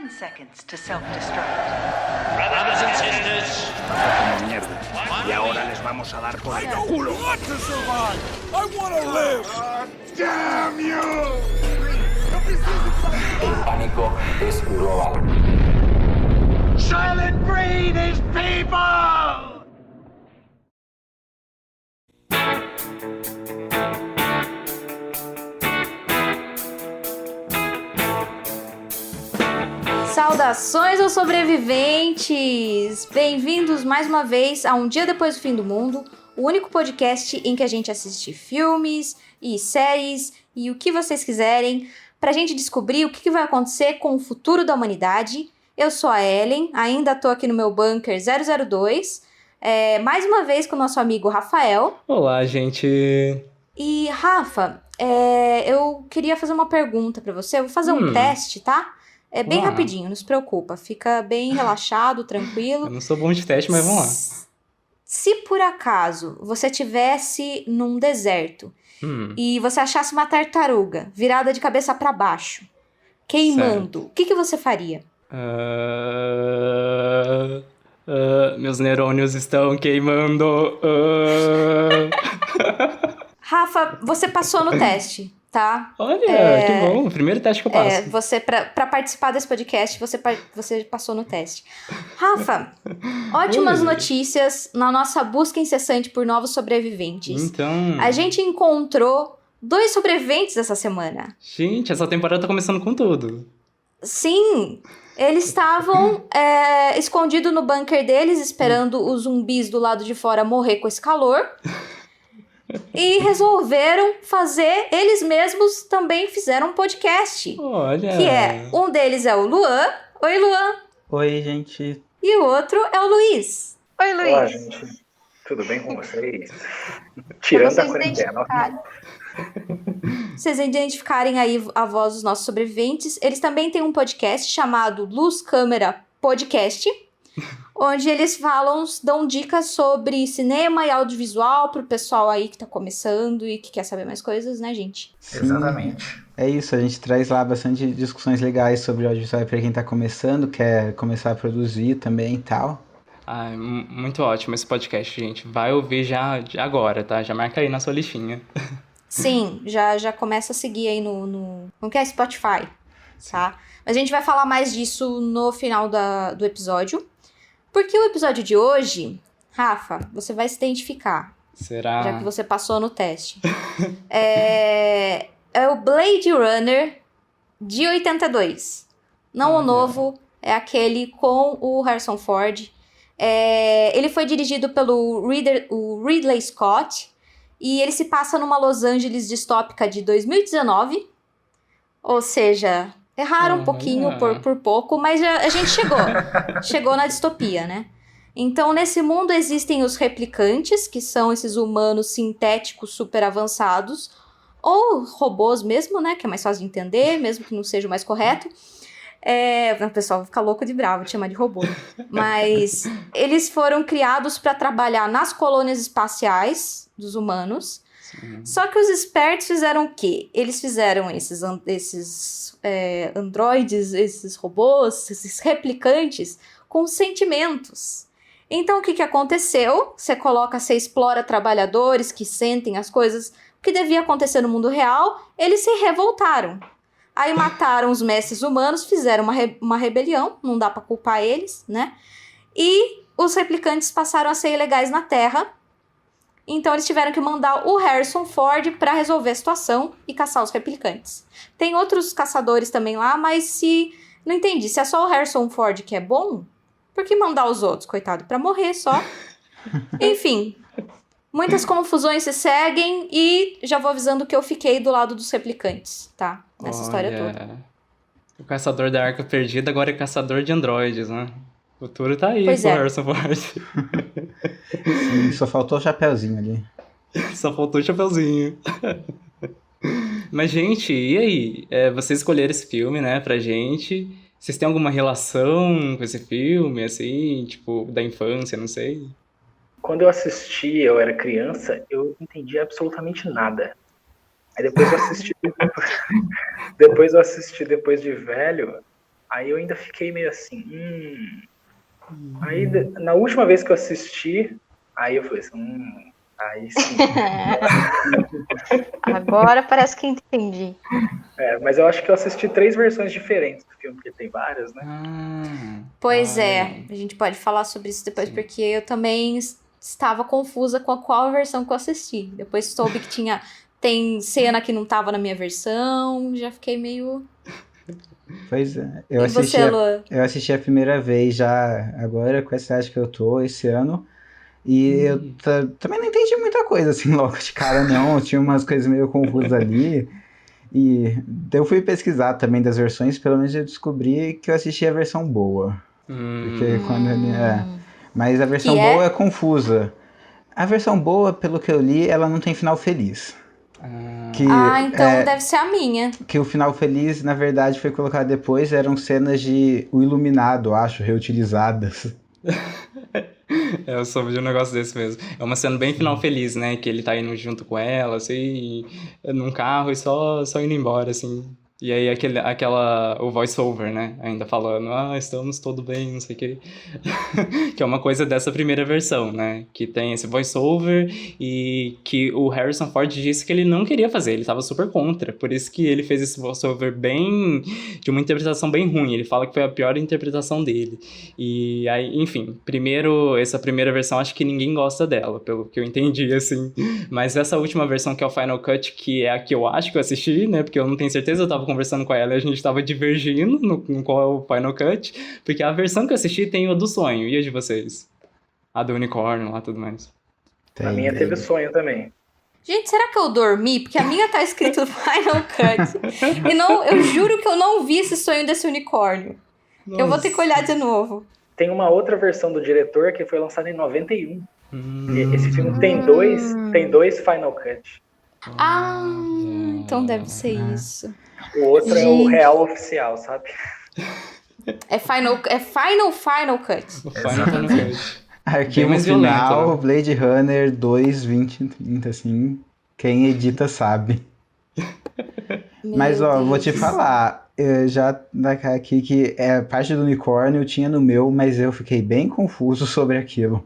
10 seconds to self-destruct. Brothers and sisters. Como mierda. Y ahora les vamos a dar por el culo. I want to survive. I want to live. Damn you! El pánico es global. Silent Breed is people! Saudações aos sobreviventes! Bem-vindos mais uma vez a Um Dia Depois do Fim do Mundo, o único podcast em que a gente assiste filmes e séries e o que vocês quiserem pra gente descobrir o que vai acontecer com o futuro da humanidade. Eu sou a Ellen, ainda tô aqui no meu bunker 002, mais uma vez com o nosso amigo Rafael. Olá, gente! E, Rafa, eu queria fazer uma pergunta pra você, eu vou fazer um teste, tá? É bem rapidinho, não se preocupa. Fica bem relaxado, tranquilo. Eu não sou bom de teste, mas vamos lá. Se por acaso você estivesse num deserto e você achasse uma tartaruga virada de cabeça para baixo, queimando, o que você faria? Meus neurônios estão queimando. Rafa, você passou no teste. Tá? Olha, que bom. Primeiro teste que eu passo. Você, pra participar desse podcast, você passou no teste. Rafa, ótimas notícias na nossa busca incessante por novos sobreviventes. Então... A gente encontrou 2 sobreviventes essa semana. Gente, essa temporada tá começando com tudo. Sim, eles estavam escondidos no bunker deles, esperando os zumbis do lado de fora morrer com esse calor. E resolveram fazer, eles mesmos também fizeram um podcast. Olha! Que um deles é o Luan. Oi, Luan. Oi, gente. E o outro é o Luiz. Oi, Luiz. Olá, gente. Tudo bem com vocês? Tirando a quarentena. Vocês identificarem aí a voz dos nossos sobreviventes. Eles também têm um podcast chamado Luz Câmera Podcast, onde eles dão dicas sobre cinema e audiovisual pro pessoal aí que tá começando e que quer saber mais coisas, né, gente? Sim, exatamente. É isso, a gente traz lá bastante discussões legais sobre audiovisual para quem tá começando, quer começar a produzir também e tal. Muito ótimo esse podcast, gente. Vai ouvir já agora, tá? Já marca aí na sua listinha. Sim, já começa a seguir aí no que é Spotify, tá? Mas a gente vai falar mais disso no final do episódio. Porque o episódio de hoje, Rafa, você vai se identificar. Será? Já que você passou no teste. É o Blade Runner de 82. Não o novo, é aquele com o Harrison Ford. Ele foi dirigido pelo Ridley Scott. E ele se passa numa Los Angeles distópica de 2019. Ou seja... Erraram um pouquinho por pouco, mas a gente chegou na distopia, né? Então, nesse mundo existem os replicantes, que são esses humanos sintéticos super avançados, ou robôs mesmo, né? Que é mais fácil de entender, mesmo que não seja o mais correto. O pessoal vai ficar louco de bravo de chamar de robô. Mas eles foram criados para trabalhar nas colônias espaciais dos humanos. Só que os espertos fizeram o quê? Eles fizeram esses androides, esses robôs, esses replicantes com sentimentos. Então o que aconteceu? Você explora trabalhadores que sentem as coisas que devia acontecer no mundo real, eles se revoltaram. Aí mataram os mestres humanos, fizeram uma rebelião, não dá pra culpar eles, né? E os replicantes passaram a ser ilegais na Terra. Então eles tiveram que mandar o Harrison Ford para resolver a situação e caçar os replicantes. Tem outros caçadores também lá, mas não entendi. Se é só o Harrison Ford que é bom, por que mandar os outros, coitado, para morrer só? Enfim, muitas confusões se seguem e já vou avisando que eu fiquei do lado dos replicantes, tá? Nessa história toda. O caçador da Arca Perdida agora é caçador de androides, né? O futuro tá aí pois com o Harrison Ford. Sim, só faltou o chapeuzinho ali. Só faltou o chapeuzinho. Mas, gente, e aí? Vocês escolheram esse filme, né, pra gente. Vocês têm alguma relação com esse filme, assim, tipo, da infância, não sei? Quando eu assisti, eu era criança, eu não entendi absolutamente nada. Aí depois eu assisti depois de velho. Aí eu ainda fiquei meio assim, Aí, na última vez que eu assisti, aí eu falei assim, aí sim. Agora parece que entendi. Mas eu acho que eu assisti 3 versões diferentes do filme, porque tem várias, né? Pois é, a gente pode falar sobre isso depois, porque eu também estava confusa com qual versão que eu assisti. Depois soube que tem cena que não tava na minha versão, já fiquei meio... Pois é. E você, Luan? Eu assisti a primeira vez já agora, com essa idade que eu tô, esse ano. E eu também não entendi muita coisa, assim, logo de cara, não. Tinha umas coisas meio confusas ali. E eu fui pesquisar também das versões, pelo menos eu descobri que eu assisti a versão boa. Porque quando mas a versão boa é confusa. A versão boa, pelo que eu li, ela não tem final feliz. Então deve ser a minha. Que o final feliz, na verdade, foi colocado depois, eram cenas de O Iluminado, acho, reutilizadas. Eu soube de um negócio desse mesmo. É uma cena bem final feliz, né? Que ele tá indo junto com ela, assim, num carro e só indo embora, assim. E aí o voice-over, né? Ainda falando, estamos tudo bem, não sei o quê. Que é uma coisa dessa primeira versão, né? Que tem esse voice-over e que o Harrison Ford disse que ele não queria fazer, ele tava super contra. Por isso que ele fez esse voice-over de uma interpretação bem ruim. Ele fala que foi a pior interpretação dele. E aí, enfim, essa primeira versão, acho que ninguém gosta dela, pelo que eu entendi, assim. Mas essa última versão, que é o Final Cut, que é a que eu acho que eu assisti, né? Porque eu não tenho certeza, eu tava conversando com ela e a gente tava divergindo no qual é o Final Cut, porque a versão que eu assisti tem o do sonho, e a de vocês? A do unicórnio lá e tudo mais. A minha teve sonho também. Gente, será que eu dormi? Porque a minha tá escrito Final Cut. E eu juro que eu não vi esse sonho desse unicórnio. Nossa. Eu vou ter que olhar de novo. Tem uma outra versão do diretor que foi lançada em 91. Esse filme tem dois Final Cut. Então deve ser isso. O outro é o real oficial, sabe? É Final Cut. O Final Cut. Arquivo final, né? Blade Runner 2, 2030, assim. Quem edita sabe. Mas, vou te falar. Eu já aqui que parte do unicórnio tinha no meu, mas eu fiquei bem confuso sobre aquilo.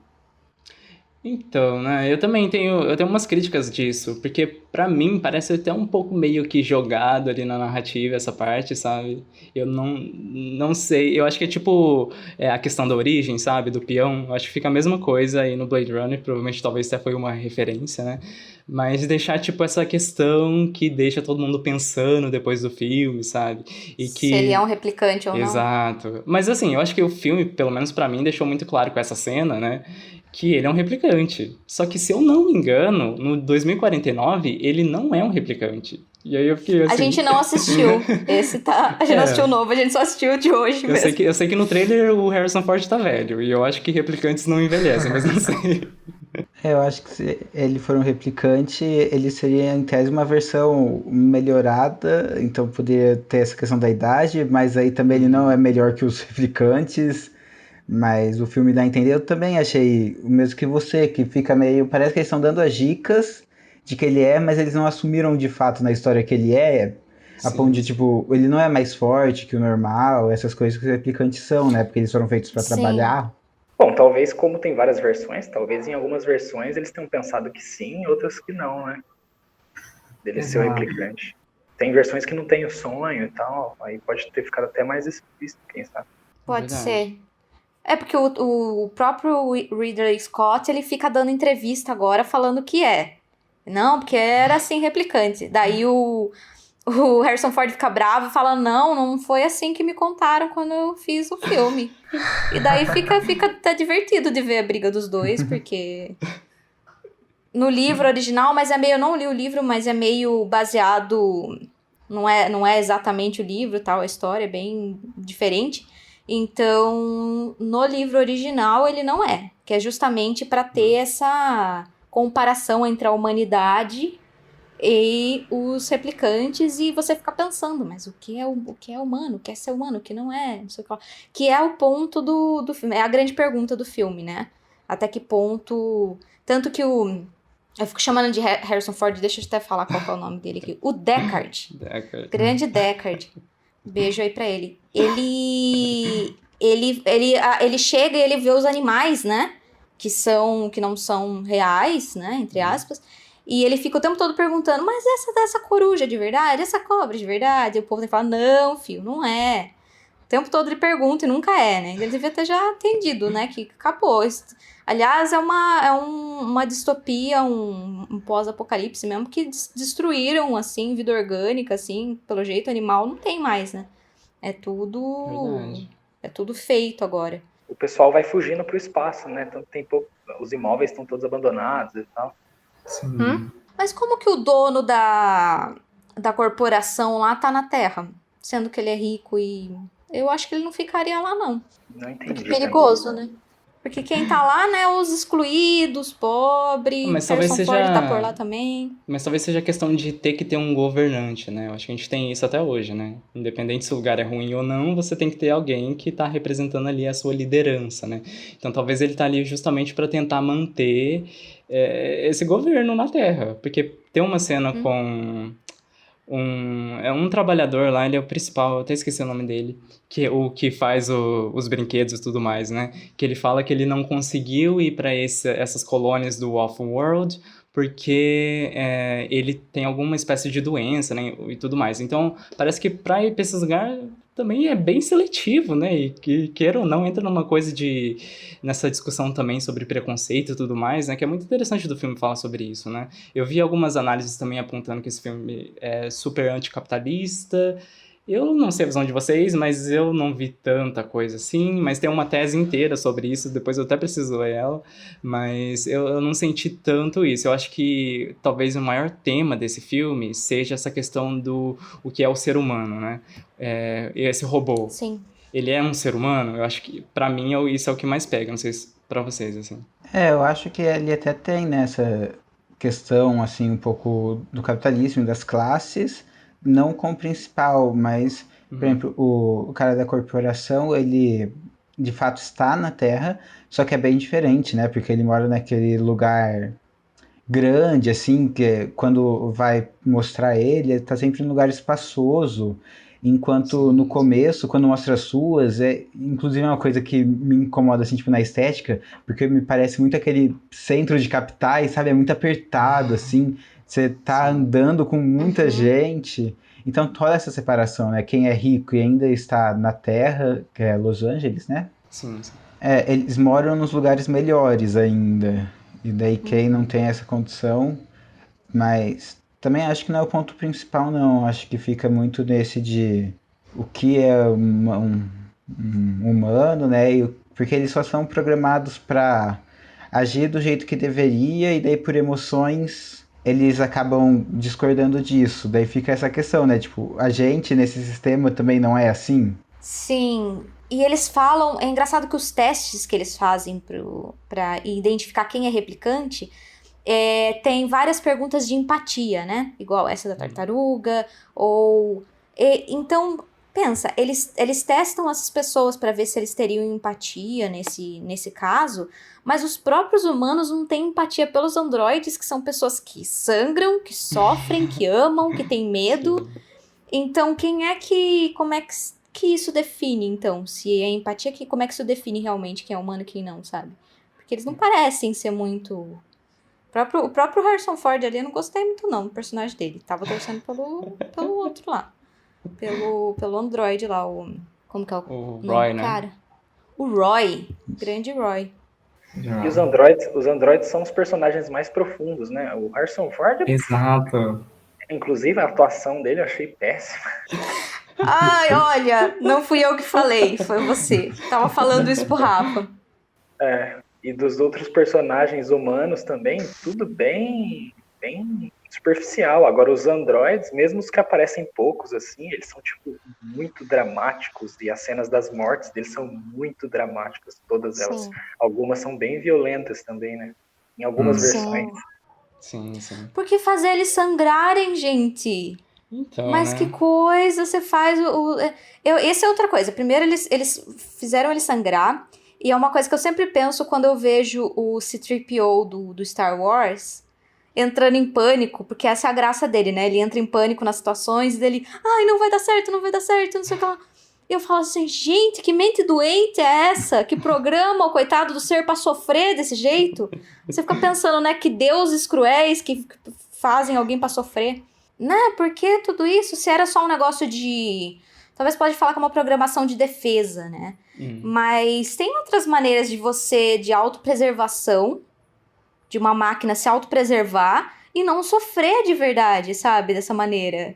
Então, né, eu tenho umas críticas disso, porque pra mim parece até um pouco meio que jogado ali na narrativa essa parte, sabe? Eu não sei, eu acho que é tipo a questão da origem, sabe, do peão, eu acho que fica a mesma coisa aí no Blade Runner, provavelmente talvez até foi uma referência, né? Mas deixar, tipo, essa questão que deixa todo mundo pensando depois do filme, sabe? E que... Se ele é um replicante ou não. Exato. Mas, assim, eu acho que o filme, pelo menos pra mim, deixou muito claro com essa cena, né? Que ele é um replicante. Só que, se eu não me engano, no 2049, ele não é um replicante. E aí eu fiquei assim... A gente não assistiu. Esse tá... A gente não assistiu o novo, a gente só assistiu o de hoje mesmo. Eu sei que no trailer o Harrison Ford tá velho. E eu acho que replicantes não envelhecem, mas não sei... Eu acho que se ele for um replicante, ele seria em tese uma versão melhorada, então poderia ter essa questão da idade, mas aí também ele não é melhor que os replicantes, mas o filme dá a entender. Eu também achei o mesmo que você, que fica meio... Parece que eles estão dando as dicas de que ele mas eles não assumiram de fato na história que ele a ponto de, tipo, ele não é mais forte que o normal, essas coisas que os replicantes são, né? Porque eles foram feitos para trabalhar. Bom, talvez como tem várias versões, talvez em algumas versões eles tenham pensado que sim, em outras que não, né? Dele ser o replicante. Tem versões que não tem o sonho e tal, aí pode ter ficado até mais explícito, quem sabe. Pode ser. É porque o próprio Ridley Scott, ele fica dando entrevista agora falando que Não, porque era assim, replicante. Daí o Harrison Ford fica bravo e fala, não foi assim que me contaram quando eu fiz o filme. E daí fica até divertido de ver a briga dos dois, porque no livro original, mas eu não li o livro, mas é meio baseado, não é exatamente o livro, tal, a história é bem diferente. Então, no livro original ele não que é justamente para ter essa comparação entre a humanidade e os replicantes, e você fica pensando, mas o que é humano, o que é ser humano, o que não é, não sei o que é o ponto do filme, é a grande pergunta do filme, né? Até que ponto, tanto que eu fico chamando de Harrison Ford, deixa eu até falar qual que é o nome dele aqui, o Deckard. Grande Deckard. Beijo aí pra ele. Ele chega e ele vê os animais, né? Que não são reais, né? Entre aspas. E ele fica o tempo todo perguntando, mas essa coruja é de verdade? Essa cobra é de verdade? E o povo tem que falar, não, filho, não é. O tempo todo ele pergunta e nunca é, né? Ele devia ter já entendido, né? Que acabou. Aliás, é uma distopia, um pós-apocalipse mesmo, que destruíram, assim, vida orgânica, assim, pelo jeito animal, não tem mais, né? É tudo feito agora. O pessoal vai fugindo pro espaço, né? Então os imóveis estão todos abandonados e tal. Sim. Mas como que o dono da corporação lá tá na Terra? Sendo que ele é rico e... Eu acho que ele não ficaria lá, não. Não entendi. Porque é perigoso, né? Porque quem tá lá, né, os excluídos, pobres, Mas talvez Harrison seja... Ford tá por lá também. Mas talvez seja questão de ter que ter um governante, né? Eu acho que a gente tem isso até hoje, né? Independente se o lugar é ruim ou não, você tem que ter alguém que tá representando ali a sua liderança, né? Então talvez ele tá ali justamente para tentar manter esse governo na Terra. Porque tem uma cena com... um trabalhador lá, ele é o principal, eu até esqueci o nome dele, o que faz os brinquedos e tudo mais, né? Que ele fala que ele não conseguiu ir para essas colônias do Off-World porque ele tem alguma espécie de doença, né? E tudo mais. Então, parece que para ir para esses lugares também é bem seletivo, né? E que, queira ou não, entra numa coisa nessa discussão também sobre preconceito e tudo mais, né? Que é muito interessante do filme falar sobre isso, né? Eu vi algumas análises também apontando que esse filme é super anticapitalista. Eu não sei a visão de vocês, mas eu não vi tanta coisa assim, mas tem uma tese inteira sobre isso, depois eu até preciso ler ela, mas eu não senti tanto isso. Eu acho que talvez o maior tema desse filme seja essa questão do o que é o ser humano, né? Esse robô. Sim. Ele é um ser humano? Eu acho que, pra mim, isso é o que mais pega, não sei se pra vocês, assim. Eu acho que ele até tem nessa questão, assim, um pouco do capitalismo e das classes, não como principal, mas, por exemplo, o cara da corporação, ele de fato está na Terra, só que é bem diferente, né? Porque ele mora naquele lugar grande, assim, que quando vai mostrar ele tá sempre num lugar espaçoso, enquanto no começo, quando mostra as suas, inclusive é uma coisa que me incomoda, assim, tipo, na estética, porque me parece muito aquele centro de capitais, sabe? É muito apertado, assim, você tá andando com muita gente, então toda essa separação, né? Quem é rico e ainda está na Terra, que é Los Angeles, né? Sim. Eles moram nos lugares melhores ainda, e daí quem não tem essa condição, mas também acho que não é o ponto principal, não. Acho que fica muito nesse de o que é um humano, né? Porque eles só são programados para agir do jeito que deveria, e daí por emoções eles acabam discordando disso. Daí fica essa questão, né? Tipo, a gente nesse sistema também não é assim? Sim. E eles falam... É engraçado que os testes que eles fazem pra identificar quem é replicante... tem várias perguntas de empatia, né? Igual essa da tartaruga, então, pensa, eles testam essas pessoas para ver se eles teriam empatia nesse caso, mas os próprios humanos não têm empatia pelos androides, que são pessoas que sangram, que sofrem, que amam, que têm medo. Então, como é que isso define, então? Se é empatia, como é que isso define realmente quem é humano e quem não, sabe? Porque eles não parecem ser muito... O próprio Harrison Ford ali, eu não gostei muito não do personagem dele. Tava torcendo pelo outro lá. Pelo androide lá, como que é o Roy, né? cara? O Roy. Grande Roy. E os androides são os personagens mais profundos, né? O Harrison Ford... Exato. Inclusive, a atuação dele eu achei péssima. Ai, olha, não fui eu que falei, foi você. Tava falando isso pro Rafa. E dos outros personagens humanos também, tudo bem superficial. Agora, os androides, mesmo os que aparecem poucos, assim, eles são, tipo, muito dramáticos. E as cenas das mortes deles são muito dramáticas, todas elas. Sim. Algumas são bem violentas também, né? Em algumas versões. Sim. Por que fazer eles sangrarem, gente? Então, Mas né? que coisa você faz... Essa é outra coisa. Primeiro, eles fizeram ele sangrar... E é uma coisa que eu sempre penso quando eu vejo o C-3PO do Star Wars. entrando em pânico, porque essa é a graça dele, né? Ele entra em pânico nas situações e dele, ai, não vai dar certo, não sei o que lá. E eu falo assim, gente, que mente doente é essa? Que programa o coitado do ser pra sofrer desse jeito? Você fica pensando, né, que deuses cruéis que fazem alguém pra sofrer. Né, por que tudo isso? Se era só um negócio de... Talvez pode falar que é uma programação de defesa, né? Mas tem outras maneiras de você, de autopreservação, de uma máquina se autopreservar e não sofrer de verdade, sabe? Dessa maneira.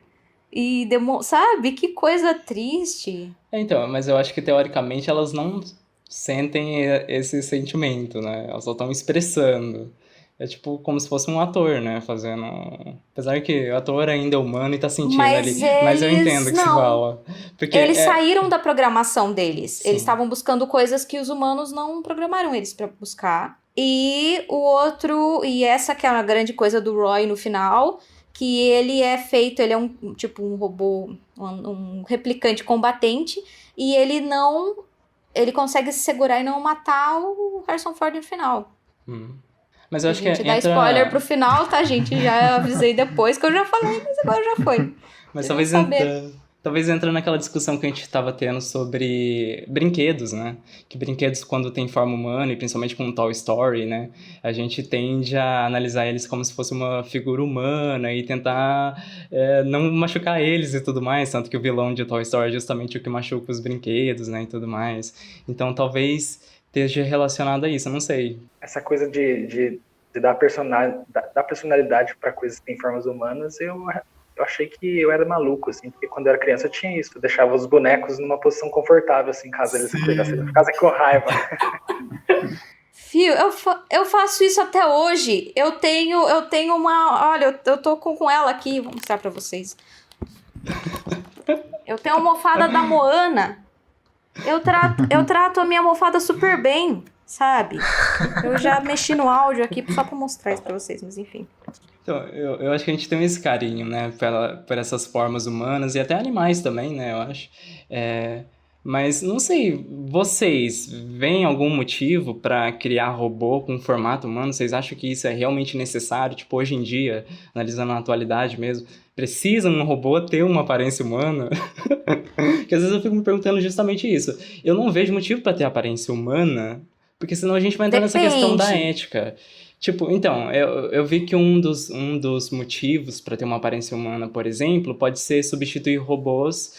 E, sabe? Que coisa triste. Então, mas eu acho que teoricamente elas não sentem esse sentimento, né? Elas só estão expressando. É tipo como se fosse um ator, né? Fazendo. Apesar que o ator ainda é humano e tá sentindo ali. Mas eu entendo o que você fala. Porque eles saíram da programação deles. Sim. Eles estavam buscando coisas que os humanos não programaram eles pra buscar. E o outro, e essa que é a grande coisa do Roy no final, que ele é feito, ele é um tipo um robô, um replicante combatente, e ele consegue se segurar e não matar o Harrison Ford no final. Mas eu acho que a gente dá spoiler pro final, tá, gente? Já avisei depois que eu já falei, mas agora já foi. Mas talvez entra naquela discussão que a gente estava tendo sobre brinquedos, né? Que brinquedos, quando tem forma humana, e principalmente com Toy Story, né? A gente tende a analisar eles como se fosse uma figura humana e tentar não machucar eles e tudo mais. Tanto que o vilão de Toy Story é justamente o que machuca os brinquedos, né? E tudo mais. Então, talvez esteja relacionado a isso, eu não sei. Essa coisa de dar personalidade para coisas que têm formas humanas, eu achei que eu era maluco, assim, porque quando eu era criança eu tinha isso, eu deixava os bonecos numa posição confortável, assim, caso eles ficassem com raiva. Fio, eu faço isso até hoje. Eu tenho uma... Olha, eu tô com ela aqui, vou mostrar pra vocês. Eu tenho a almofada da Moana. Eu trato a minha almofada super bem, sabe? Eu já mexi no áudio aqui só pra mostrar isso pra vocês, mas enfim. Então, eu acho que a gente tem esse carinho, né, por essas formas humanas e até animais também, né, eu acho. Mas, não sei, vocês veem algum motivo para criar robô com formato humano? Vocês acham que isso é realmente necessário? Tipo, hoje em dia, analisando a atualidade mesmo, precisa um robô ter uma aparência humana? Porque às vezes eu fico me perguntando justamente isso. Eu não vejo motivo para ter aparência humana, porque senão a gente vai entrar nessa questão da ética. Tipo, então, eu vi que um dos motivos para ter uma aparência humana, por exemplo, pode ser substituir robôs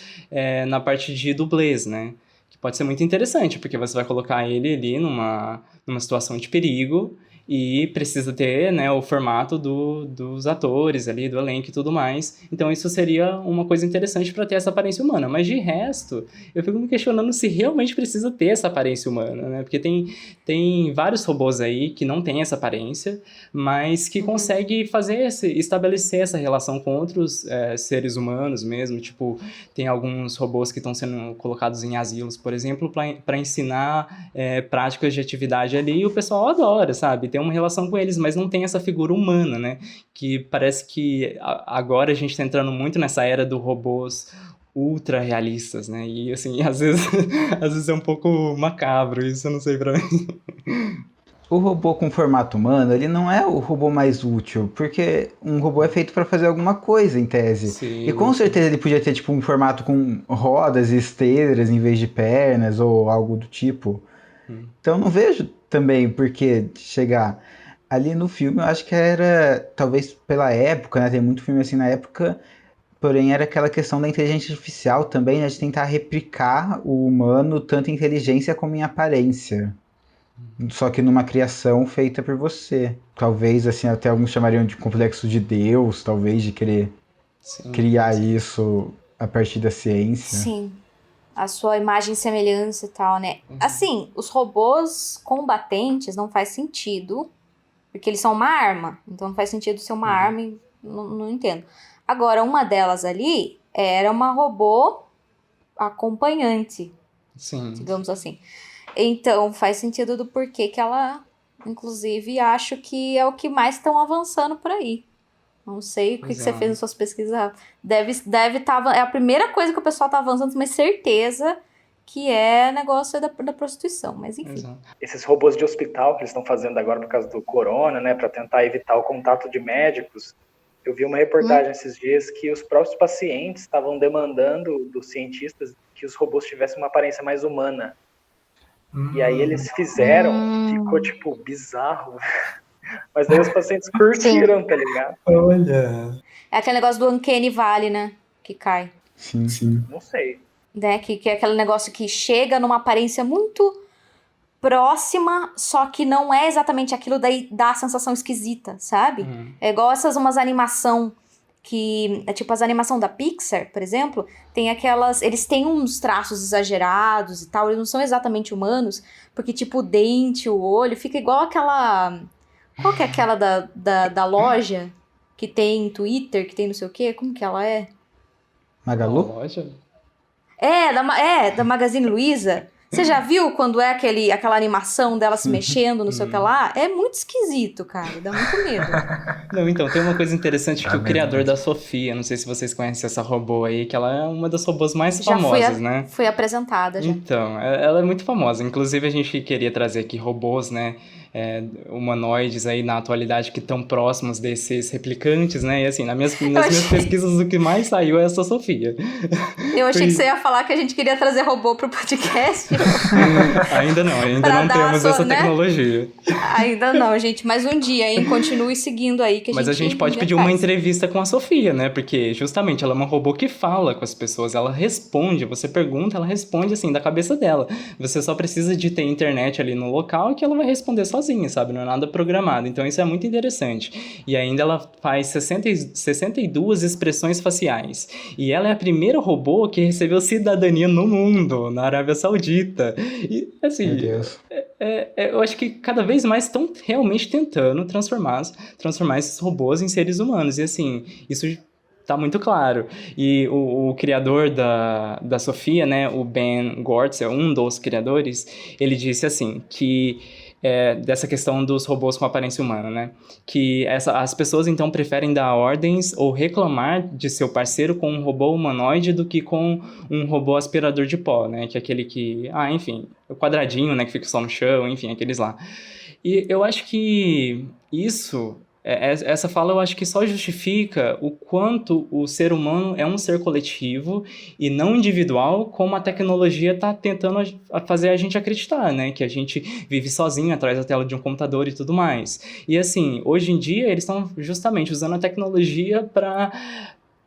na parte de dublês, né? Que pode ser muito interessante, porque você vai colocar ele ali numa situação de perigo e precisa ter, né, o formato dos atores ali, do elenco e tudo mais. Então isso seria uma coisa interessante para ter essa aparência humana. Mas de resto, eu fico me questionando se realmente precisa ter essa aparência humana, né? Porque tem vários robôs aí que não têm essa aparência, mas que conseguem estabelecer essa relação com outros seres humanos mesmo. Tipo, tem alguns robôs que estão sendo colocados em asilos, por exemplo, para ensinar práticas de atividade ali, e o pessoal adora, sabe? Tem uma relação com eles, mas não tem essa figura humana, né? Que parece que agora a gente tá entrando muito nessa era dos robôs ultra realistas, né? E assim, às vezes é um pouco macabro isso, eu não sei pra mim. O robô com formato humano, ele não é o robô mais útil, porque um robô é feito para fazer alguma coisa, em tese. Sim. E com certeza ele podia ter tipo um formato com rodas e esteiras em vez de pernas ou algo do tipo. Então eu não vejo também por que chegar ali no filme. Eu acho que era, talvez pela época, né? Tem muito filme assim na época, porém era aquela questão da inteligência artificial também, né, de tentar replicar o humano, tanto em inteligência como em aparência. Só que numa criação feita por você. Talvez, assim, até alguns chamariam de complexo de Deus, talvez, de querer criar isso a partir da ciência. Sim. A sua imagem e semelhança e tal, né? Assim, os robôs combatentes não faz sentido, porque eles são uma arma. Então não faz sentido ser uma arma e não entendo. Agora, uma delas ali era uma robô acompanhante. Sim. Digamos assim. Então, faz sentido do porquê que ela, inclusive, acho que é o que mais estão avançando por aí. Não sei o que você fez nas suas pesquisas. Deve estar... É a primeira coisa que o pessoal tá avançando, mas certeza que é negócio da prostituição, mas enfim. Exato. Esses robôs de hospital que eles estão fazendo agora por causa do corona, né, para tentar evitar o contato de médicos. Eu vi uma reportagem esses dias que os próprios pacientes estavam demandando dos cientistas que os robôs tivessem uma aparência mais humana. E aí eles fizeram, ficou tipo bizarro. Mas aí os pacientes curtiram, tá ligado? Olha. É aquele negócio do Uncanny Valley, né? Que cai. Sim. Não sei. Né? Que é aquele negócio que chega numa aparência muito próxima, só que não é exatamente aquilo, daí dá a sensação esquisita, sabe? É igual umas animação que é tipo as animação da Pixar, por exemplo, tem aquelas, eles têm uns traços exagerados e tal, eles não são exatamente humanos, porque tipo o dente, o olho, fica igual aquela, qual que é aquela da loja que tem Twitter, que tem não sei o quê, como que ela é? Magalu? Loja? Da Magazine Luiza. Você já viu quando é aquela animação dela se mexendo, não sei o que lá? É muito esquisito, cara. Dá muito medo. Não, então, tem uma coisa interessante que o criador da Sofia, não sei se vocês conhecem essa robô aí, que ela é uma das robôs mais famosas, né? Foi apresentada já. Então, ela é muito famosa. Inclusive, a gente queria trazer aqui robôs, né? Humanoides aí na atualidade que estão próximos desses replicantes, né? E assim, nas minhas pesquisas, o que mais saiu é essa Sofia. Eu achei que você ia falar que a gente queria trazer robô pro podcast. Ainda não temos essa tecnologia. Ainda não, gente. Mas um dia, hein? Continue seguindo aí que Mas a gente pode pedir uma entrevista com a Sofia, né? Porque justamente ela é uma robô que fala com as pessoas, ela responde, você pergunta, ela responde assim, da cabeça dela. Você só precisa de ter internet ali no local que ela vai responder sozinha, sabe? Não é nada programado. Então isso é muito interessante. E ainda ela faz 62 expressões faciais. E ela é a primeira robô que recebeu cidadania no mundo, na Arábia Saudita. E assim, meu Deus. Eu acho que cada vez mais estão realmente tentando transformar esses robôs em seres humanos. E assim, isso tá muito claro. E o criador da Sofia, né, o Ben Goertzel, um dos criadores, ele disse assim, que dessa questão dos robôs com aparência humana, né? Que as pessoas, então, preferem dar ordens ou reclamar de seu parceiro com um robô humanoide do que com um robô aspirador de pó, né? Que é aquele que... enfim, o quadradinho, né? Que fica só no chão, enfim, aqueles lá. E eu acho que isso... Essa fala eu acho que só justifica o quanto o ser humano é um ser coletivo e não individual, como a tecnologia está tentando fazer a gente acreditar, né? Que a gente vive sozinho atrás da tela de um computador e tudo mais. E assim, hoje em dia eles estão justamente usando a tecnologia para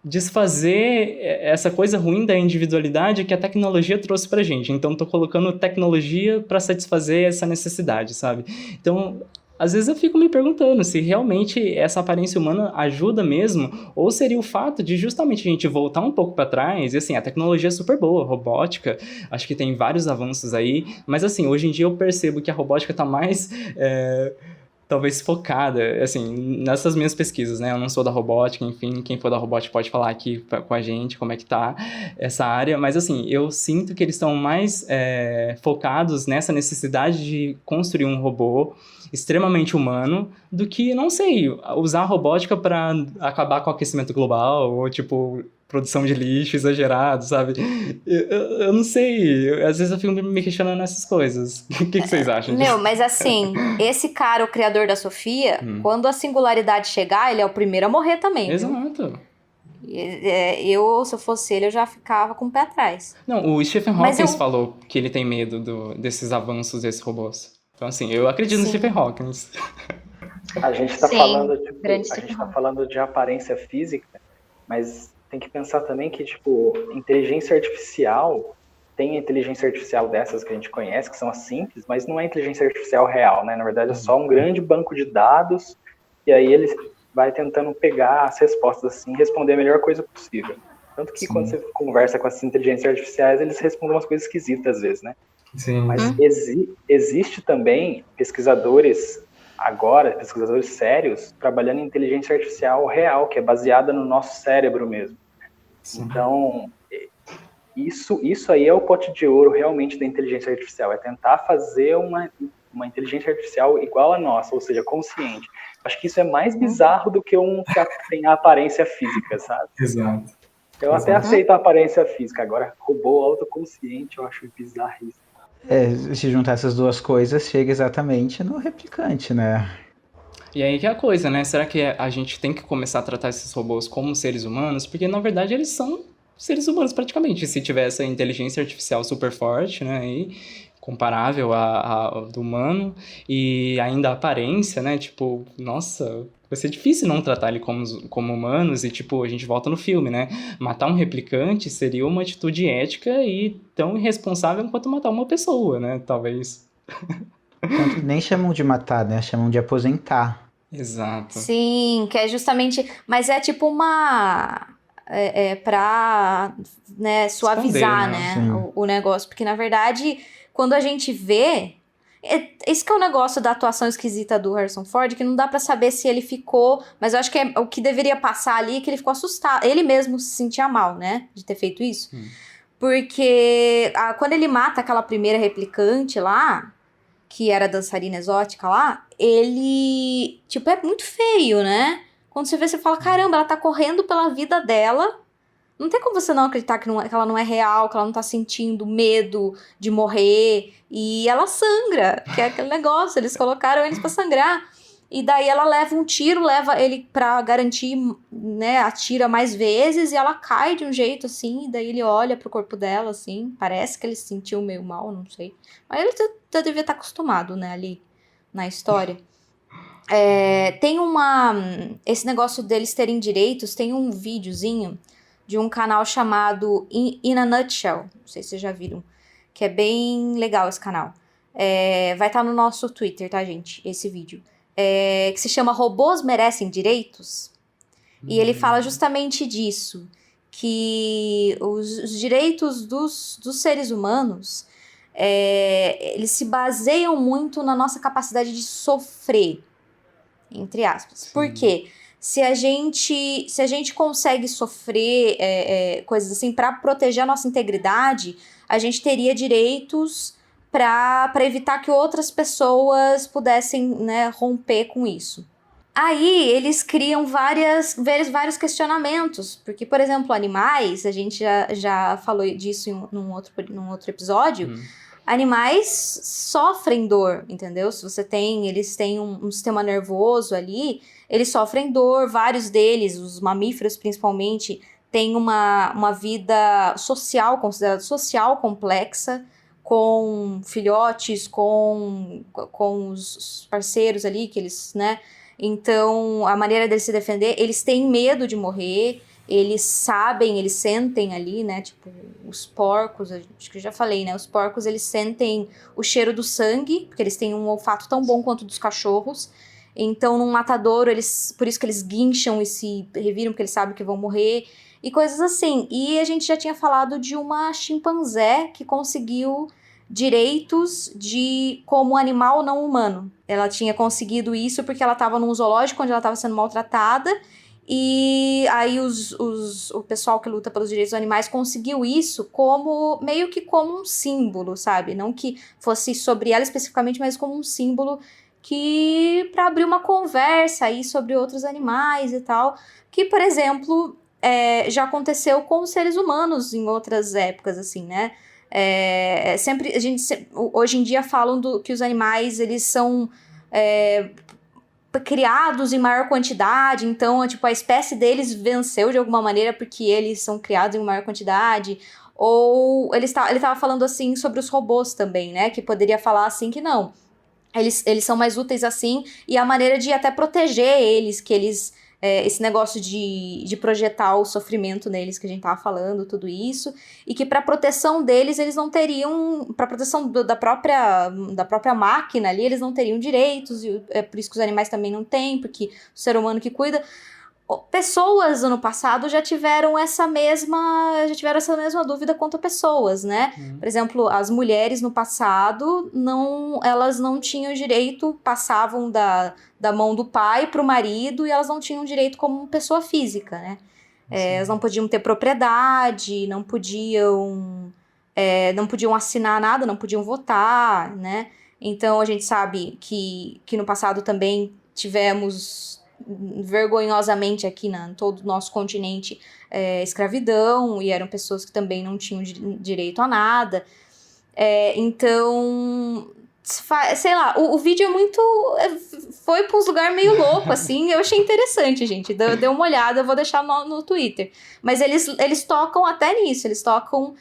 desfazer essa coisa ruim da individualidade que a tecnologia trouxe pra gente. Então, tô colocando tecnologia para satisfazer essa necessidade, sabe? Então... às vezes eu fico me perguntando se realmente essa aparência humana ajuda mesmo, ou seria o fato de justamente a gente voltar um pouco para trás, e assim, a tecnologia é super boa, robótica, acho que tem vários avanços aí, mas assim, hoje em dia eu percebo que a robótica tá mais... talvez focada, assim, nessas minhas pesquisas, né? Eu não sou da robótica, enfim, quem for da robótica pode falar aqui com a gente como é que tá essa área, mas assim, eu sinto que eles estão mais focados nessa necessidade de construir um robô extremamente humano do que, não sei, usar a robótica para acabar com o aquecimento global ou, tipo, produção de lixo exagerado, sabe? Eu não sei, às vezes eu fico me questionando nessas coisas. O que vocês acham disso? Mas assim, esse cara, o criador da Sofia, quando a singularidade chegar, ele é o primeiro a morrer também. Exato. Eu, se eu fosse ele, eu já ficava com o pé atrás. Não, o Stephen Hawking falou que ele tem medo desses avanços desses robôs. Então, assim, eu acredito no Stephen Hawking. A gente tá falando de aparência física, mas tem que pensar também que, tipo, inteligência artificial, tem inteligência artificial dessas que a gente conhece, que são as simples, mas não é inteligência artificial real, né? Na verdade, é só um grande banco de dados, e aí ele vai tentando pegar as respostas assim e responder a melhor coisa possível. Tanto que quando você conversa com essas inteligências artificiais, eles respondem umas coisas esquisitas às vezes, né? Sim. Mas existe também pesquisadores sérios trabalhando em inteligência artificial real, que é baseada no nosso cérebro mesmo. Sim. Então, isso aí é o pote de ouro realmente da inteligência artificial, é tentar fazer uma inteligência artificial igual a nossa, ou seja, consciente. Acho que isso é mais bizarro do que um que tem a aparência física, sabe? Exato. Eu até aceito a aparência física, agora robô autoconsciente eu acho bizarríssimo. Se juntar essas duas coisas, chega exatamente no replicante, né? E aí que é a coisa, né? Será que a gente tem que começar a tratar esses robôs como seres humanos? Porque, na verdade, eles são seres humanos praticamente. Se tiver essa inteligência artificial super forte, né? E comparável a do humano. E ainda a aparência, né? Tipo, nossa, vai ser difícil não tratar ele como humanos. E, tipo, a gente volta no filme, né? Matar um replicante seria uma atitude ética e tão irresponsável quanto matar uma pessoa, né? Talvez. Tanto que nem chamam de matar, né? Chamam de aposentar. Exato. Sim, que é justamente... Mas é tipo uma... pra, né, suavizar, Esconder, né, o negócio. Porque, na verdade, quando a gente vê... Esse que é o negócio da atuação esquisita do Harrison Ford, que não dá pra saber se ele ficou... Mas eu acho que o que deveria passar ali é que ele ficou assustado. Ele mesmo se sentia mal, né, de ter feito isso. Porque quando ele mata aquela primeira replicante lá... que era dançarina exótica lá, ele, tipo, é muito feio, né? Quando você vê, você fala, caramba, ela tá correndo pela vida dela, não tem como você não acreditar que ela não é real, que ela não tá sentindo medo de morrer, e ela sangra, que é aquele negócio, eles colocaram eles pra sangrar, e daí ela leva um tiro, leva ele pra garantir, né, atira mais vezes, e ela cai de um jeito assim, e daí ele olha pro corpo dela, assim, parece que ele se sentiu meio mal, não sei. Mas ele já devia estar acostumado, né, ali na história. Tem esse negócio deles terem direitos, tem um videozinho de um canal chamado In a Nutshell, não sei se vocês já viram, que é bem legal esse canal. Vai estar no nosso Twitter, tá, gente, esse vídeo. Que se chama Robôs Merecem Direitos, e ele fala justamente disso, que os direitos dos seres humanos, eles se baseiam muito na nossa capacidade de sofrer, entre aspas. Sim. Por quê? Se a gente consegue sofrer coisas assim para proteger a nossa integridade, a gente teria direitos para evitar que outras pessoas pudessem, né, romper com isso. Aí eles criam vários questionamentos, porque, por exemplo, animais, a gente já falou disso num outro episódio, animais sofrem dor, entendeu? Se você eles têm um sistema nervoso ali, eles sofrem dor, vários deles, os mamíferos principalmente, têm uma vida social, considerada social, complexa, com filhotes, com os parceiros ali, que eles, né? Então, a maneira deles se defender, eles têm medo de morrer, eles sabem, eles sentem ali, né? Tipo, os porcos, acho que eu já falei, né? Os porcos, eles sentem o cheiro do sangue, porque eles têm um olfato tão bom quanto o dos cachorros. Então, num matadouro, por isso que eles guincham e se reviram, porque eles sabem que vão morrer, e coisas assim. E a gente já tinha falado de uma chimpanzé que conseguiu direitos como animal não humano. Ela tinha conseguido isso porque ela estava num zoológico onde ela estava sendo maltratada, e aí o pessoal que luta pelos direitos dos animais conseguiu isso meio que como um símbolo, sabe? Não que fosse sobre ela especificamente, mas como um símbolo para abrir uma conversa aí sobre outros animais e tal, que, por exemplo, já aconteceu com os seres humanos em outras épocas, assim, né? Hoje em dia falam que os animais, eles são criados em maior quantidade, então, tipo, a espécie deles venceu de alguma maneira porque eles são criados em maior quantidade. Ou ele estava falando assim sobre os robôs também, né? Que poderia falar assim que não, eles são mais úteis assim, e a maneira de até proteger eles, que eles... esse negócio de projetar o sofrimento neles, que a gente tava falando, tudo isso, e que para proteção deles, eles não teriam, para proteção da própria máquina ali, eles não teriam direitos, e é por isso que os animais também não têm, porque o ser humano que cuida. Pessoas no passado já tiveram essa mesma dúvida quanto a pessoas, né? Por exemplo, as mulheres no passado, elas não tinham direito, passavam da mão do pai para o marido, e elas não tinham direito como pessoa física, né? Elas não podiam ter propriedade, não podiam assinar nada, não podiam votar, né? Então a gente sabe que no passado também tivemos vergonhosamente aqui em todo o nosso continente escravidão, e eram pessoas que também não tinham direito a nada. Então, sei lá, o vídeo é muito... foi pra uns lugares meio louco, assim, eu achei interessante, gente, dê uma olhada, eu vou deixar no Twitter. Mas eles tocam até nisso, eles tocam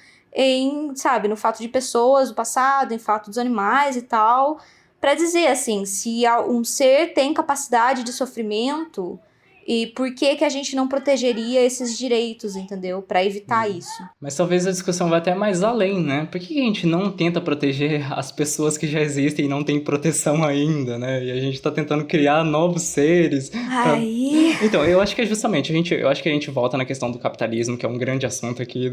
no fato de pessoas do passado, em fato dos animais e tal, pra dizer, assim, se um ser tem capacidade de sofrimento... E por que a gente não protegeria esses direitos, entendeu? Pra evitar isso. Mas talvez a discussão vá até mais além, né? Por que a gente não tenta proteger as pessoas que já existem e não tem proteção ainda, né? E a gente tá tentando criar novos seres. Aí... Então, eu acho que é justamente, eu acho que a gente volta na questão do capitalismo, que é um grande assunto aqui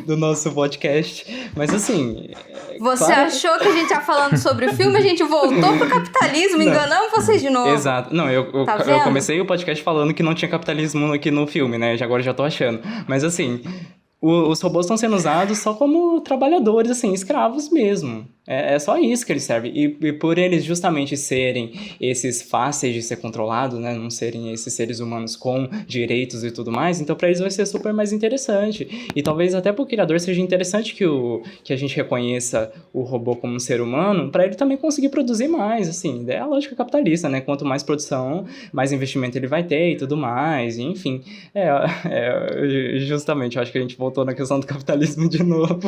do nosso podcast. Mas assim... Você achou que a gente tá falando sobre o filme, a gente voltou pro capitalismo, enganamos vocês de novo. Exato. Não, eu comecei o podcast falando que não tinha capitalismo aqui no filme, né? Agora já tô achando. Mas assim, os robôs estão sendo usados só como trabalhadores, assim, escravos mesmo. É só isso que eles servem. E por eles justamente serem esses fáceis de ser controlados, né? Não serem esses seres humanos com direitos e tudo mais, então para eles vai ser super mais interessante. E talvez até pro criador seja interessante que a gente reconheça o robô como um ser humano, para ele também conseguir produzir mais, assim. É a lógica capitalista, né? Quanto mais produção, mais investimento ele vai ter e tudo mais, e, enfim. Justamente, eu acho que a gente voltou na questão do capitalismo de novo.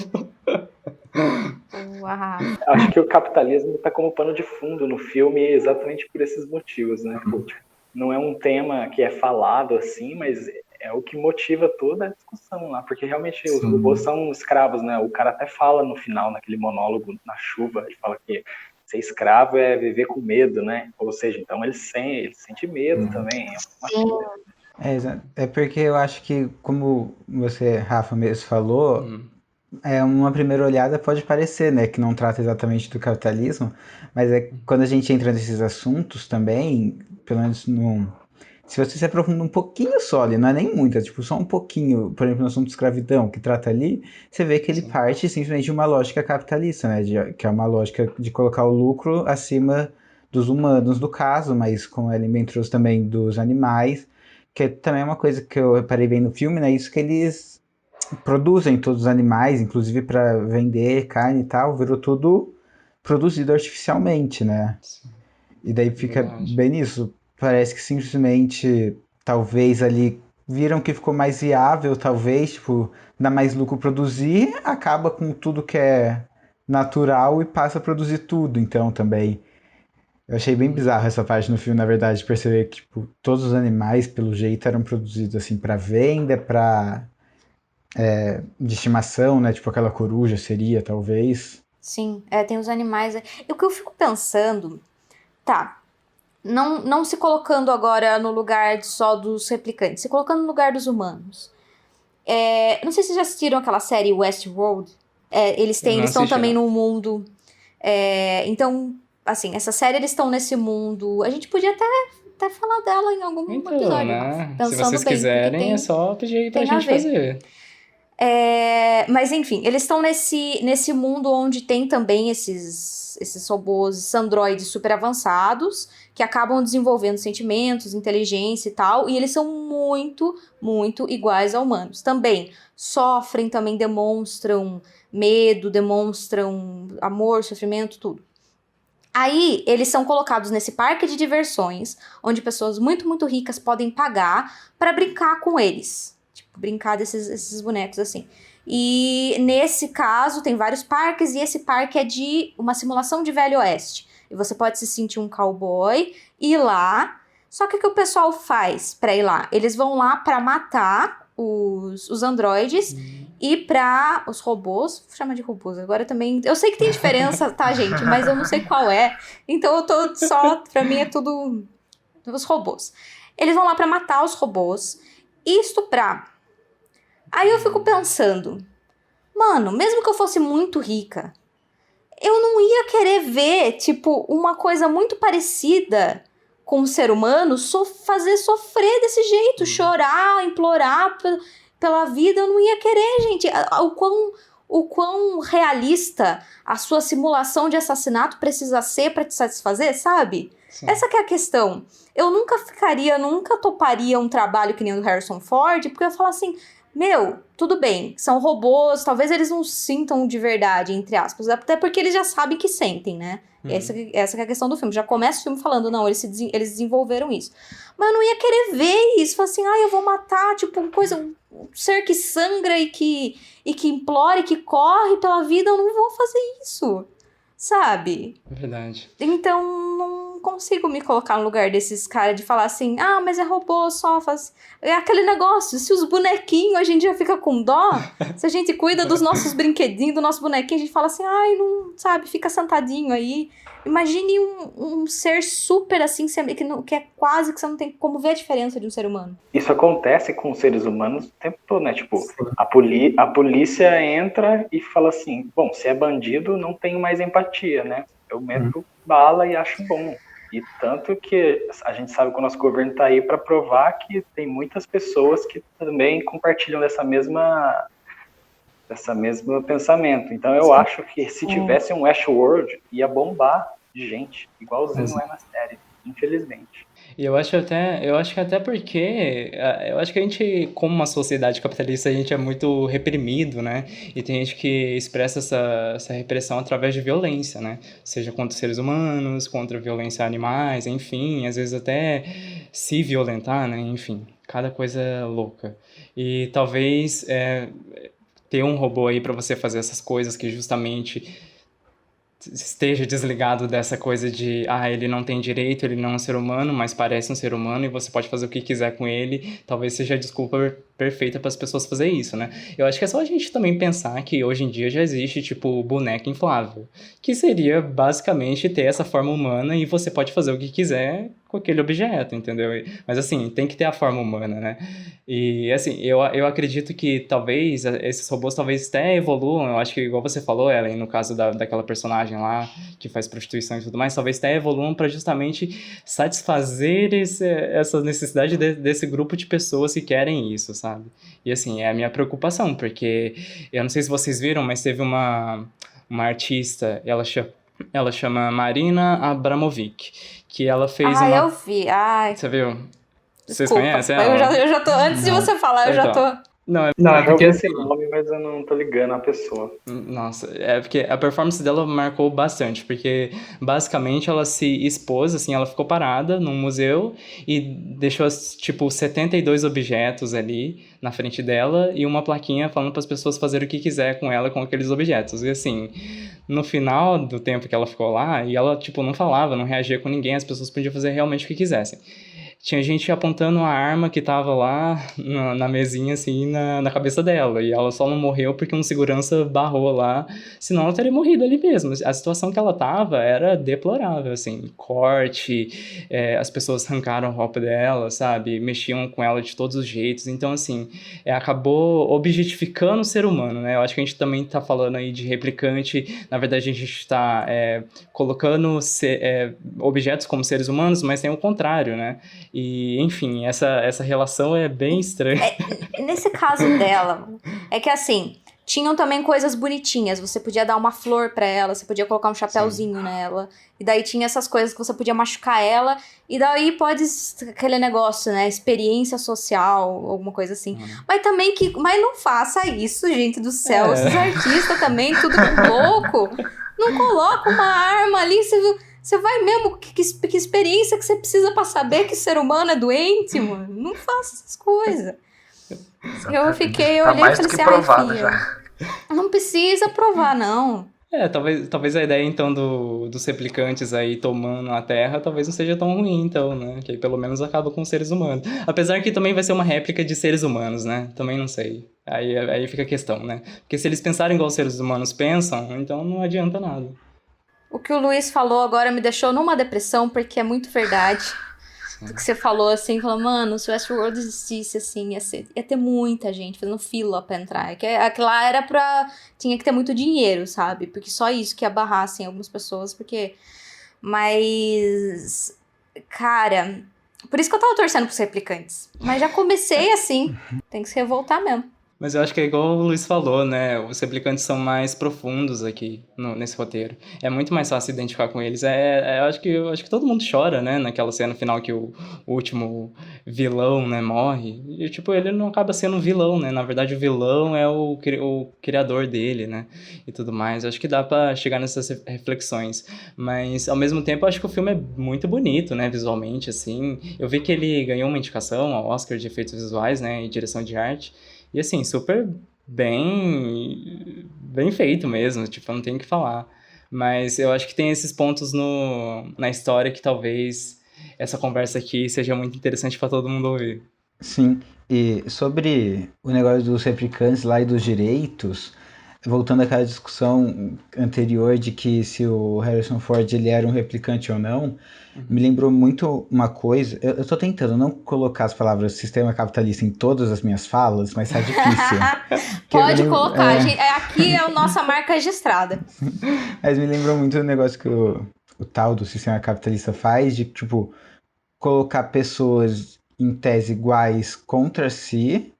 Acho que o capitalismo está como pano de fundo no filme exatamente por esses motivos, né? Não é um tema que é falado assim, mas é o que motiva toda a discussão lá, porque realmente os robôs são escravos, né? O cara até fala no final, naquele monólogo na chuva, ele fala que ser escravo é viver com medo, né? Ou seja, então ele sente medo também. É porque eu acho que, como você, Rafa, mesmo falou, uma primeira olhada pode parecer, né, que não trata exatamente do capitalismo, mas quando a gente entra nesses assuntos também, pelo menos se você se aprofunda um pouquinho só ali, não é nem muito, é tipo só um pouquinho, por exemplo, no assunto de escravidão que trata ali, você vê que ele parte simplesmente de uma lógica capitalista, né, que é uma lógica de colocar o lucro acima dos humanos, no caso, mas como a Ellen bem trouxe também dos animais, que também é uma coisa que eu reparei bem no filme, né, isso que eles produzem todos os animais, inclusive para vender carne e tal, virou tudo produzido artificialmente, né? E daí fica bem nisso. Parece que simplesmente, talvez ali, viram que ficou mais viável, talvez, tipo, dá mais lucro produzir, acaba com tudo que é natural e passa a produzir tudo, então também. Eu achei bem bizarro essa parte no filme, na verdade, perceber que, tipo, todos os animais, pelo jeito, eram produzidos, assim, para venda, de estimação, né? Tipo aquela coruja seria, talvez. Sim, tem os animais. O que eu fico pensando, não se colocando agora no lugar só dos replicantes, se colocando no lugar dos humanos. Não sei se vocês já assistiram aquela série Westworld. Eles estão também num mundo. Então, assim, essa série eles estão nesse mundo. A gente podia até falar dela em algum episódio. Né? Se vocês quiserem, é só pedir pra gente fazer. Mas enfim, eles estão nesse mundo onde tem também esses robôs, esses androides super avançados, que acabam desenvolvendo sentimentos, inteligência e tal, e eles são muito, muito iguais a humanos. Também sofrem, também demonstram medo, demonstram amor, sofrimento, tudo. Aí, eles são colocados nesse parque de diversões, onde pessoas muito, muito ricas podem pagar para brincar com eles. Brincar desses bonecos assim. E nesse caso tem vários parques, e esse parque é de uma simulação de Velho Oeste. E você pode se sentir um cowboy e ir lá. Só que o que o pessoal faz pra ir lá? Eles vão lá pra matar os androides e pra os robôs. Chama de robôs agora também. Eu sei que tem diferença, tá, gente? Mas eu não sei qual é. Então eu tô só. Pra mim é tudo os robôs. Eles vão lá pra matar os robôs e estuprar. Aí eu fico pensando, mano, mesmo que eu fosse muito rica, eu não ia querer ver, tipo, uma coisa muito parecida com um ser humano fazer sofrer desse jeito, chorar, implorar pela vida, eu não ia querer, gente. o quão realista a sua simulação de assassinato precisa ser pra te satisfazer, sabe? Sim. Essa que é a questão. Eu nunca toparia um trabalho que nem o do Harrison Ford, porque eu ia falar assim, meu, tudo bem, são robôs, talvez eles não sintam de verdade, entre aspas, até porque eles já sabem que sentem, né? Essa que é a questão do filme. Já começa o filme falando, não, eles desenvolveram isso. Mas eu não ia querer ver isso. Falar assim, eu vou matar, tipo, um ser que sangra e que implora e que corre pela vida. Eu não vou fazer isso, sabe? É verdade. Então, não consigo me colocar no lugar desses caras de falar assim, mas é robô, só faz... É aquele negócio, se os bonequinhos a gente já fica com dó, se a gente cuida dos nossos brinquedinhos, do nosso bonequinho, a gente fala assim, não, sabe, fica sentadinho aí. Imagine um ser super assim, que é quase que você não tem como ver a diferença de um ser humano. Isso acontece com os seres humanos o tempo todo, né? Tipo, a polícia entra e fala assim, bom, se é bandido, não tenho mais empatia, né? Eu meto bala e acho bom. E tanto que a gente sabe que o nosso governo está aí para provar que tem muitas pessoas que também compartilham dessa mesma pensamento. Então eu acho que se tivesse um Westworld, ia bombar de gente, igualzinho é na série, infelizmente. E eu acho que até porque eu acho que a gente, como uma sociedade capitalista, a gente é muito reprimido, né? E tem gente que expressa essa repressão através de violência, né? Seja contra seres humanos, contra violência a animais, enfim, às vezes até se violentar, né? Enfim, cada coisa louca. E talvez ter um robô aí para você fazer essas coisas que justamente esteja desligado dessa coisa de ele não tem direito, ele não é um ser humano, mas parece um ser humano e você pode fazer o que quiser com ele, talvez seja a desculpa perfeita para as pessoas fazer isso, né? Eu acho que é só a gente também pensar que hoje em dia já existe, tipo, boneca inflável, que seria basicamente ter essa forma humana e você pode fazer o que quiser com aquele objeto, entendeu? Mas assim, tem que ter a forma humana, né? E assim, eu acredito que talvez esses robôs talvez até evoluam, eu acho que igual você falou, Ellen, no caso daquela personagem lá que faz prostituição e tudo mais, talvez até evoluam para justamente satisfazer essa necessidade desse grupo de pessoas que querem isso, sabe? E assim, é a minha preocupação, porque eu não sei se vocês viram, mas teve uma artista, ela chama Marina Abramovic, que ela fez eu vi. Você viu? Vocês Desculpa, conhecem ela? eu já tô... Antes de você falar, eu já tô... Não, é Eu porque vi assim... esse nome, mas eu não tô ligando a pessoa. Nossa, é porque a performance dela marcou bastante, porque basicamente ela se expôs, assim, ela ficou parada num museu e deixou, tipo, 72 objetos ali na frente dela e uma plaquinha falando para as pessoas fazerem o que quiser com ela, com aqueles objetos. E assim, no final do tempo que ela ficou lá, e ela, tipo, não falava, não reagia com ninguém, as pessoas podiam fazer realmente o que quisessem. Tinha gente apontando a arma que tava lá na mesinha, assim, na cabeça dela. E ela só não morreu porque um segurança barrou lá. Senão ela teria morrido ali mesmo. A situação que ela tava era deplorável, assim. Corte, as pessoas arrancaram a roupa dela, sabe? Mexiam com ela de todos os jeitos. Então, assim, acabou objetificando o ser humano, né? Eu acho que a gente também tá falando aí de replicante. Na verdade, a gente tá colocando objetos como seres humanos, mas tem o contrário, né? E, enfim, essa relação é bem estranha. Nesse caso dela, é que assim, tinham também coisas bonitinhas. Você podia dar uma flor pra ela, você podia colocar um chapéuzinho nela. E daí tinha essas coisas que você podia machucar ela. E daí pode aquele negócio, né? Experiência social, alguma coisa assim. Mas também mas não faça isso, gente do céu. Esses artistas também, tudo louco. Não coloca uma arma ali, você vai mesmo, que experiência que você precisa pra saber que o ser humano é doente, mano? Não faça essas coisas. Eu fiquei, eu olhei e falei assim, provado filha, não precisa provar, não. Talvez a ideia, então, dos replicantes aí tomando a Terra, talvez não seja tão ruim, então, né? Que aí pelo menos acaba com os seres humanos. Apesar que também vai ser uma réplica de seres humanos, né? Também não sei. Aí fica a questão, né? Porque se eles pensarem igual os seres humanos pensam, então não adianta nada. O que o Luiz falou agora me deixou numa depressão, porque é muito verdade. Do que você falou, assim, falou, mano, se o Westworld existisse, assim, ia ter muita gente fazendo fila pra entrar. Aquilo lá era tinha que ter muito dinheiro, sabe? Porque só isso que ia barrar, assim, algumas pessoas, porque... Mas... Cara... Por isso que eu tava torcendo pros replicantes. Mas já comecei assim, tem que se revoltar mesmo. Mas eu acho que é igual o Luiz falou, né? Os replicantes são mais profundos aqui nesse roteiro. É muito mais fácil identificar com eles. Eu acho que todo mundo chora, né? Naquela cena final que o último vilão, né, morre. E, tipo, ele não acaba sendo um vilão, né? Na verdade, o vilão é o criador dele, né? E tudo mais. Eu acho que dá pra chegar nessas reflexões. Mas, ao mesmo tempo, eu acho que o filme é muito bonito, né? Visualmente, assim. Eu vi que ele ganhou uma indicação ao Oscar de efeitos visuais, né? E direção de arte. E assim, super bem feito mesmo, tipo, eu não tenho o que falar. Mas eu acho que tem esses pontos na história que talvez essa conversa aqui seja muito interessante para todo mundo ouvir. Sim, e sobre o negócio dos replicantes lá e dos direitos, voltando àquela discussão anterior de que se o Harrison Ford ele era um replicante ou não, me lembrou muito uma coisa. Eu tô tentando não colocar as palavras sistema capitalista em todas as minhas falas, mas tá difícil. Pode colocar, aqui é a nossa marca registrada. Mas me lembrou muito do negócio que o tal do sistema capitalista faz, de, tipo, colocar pessoas em tese iguais contra si,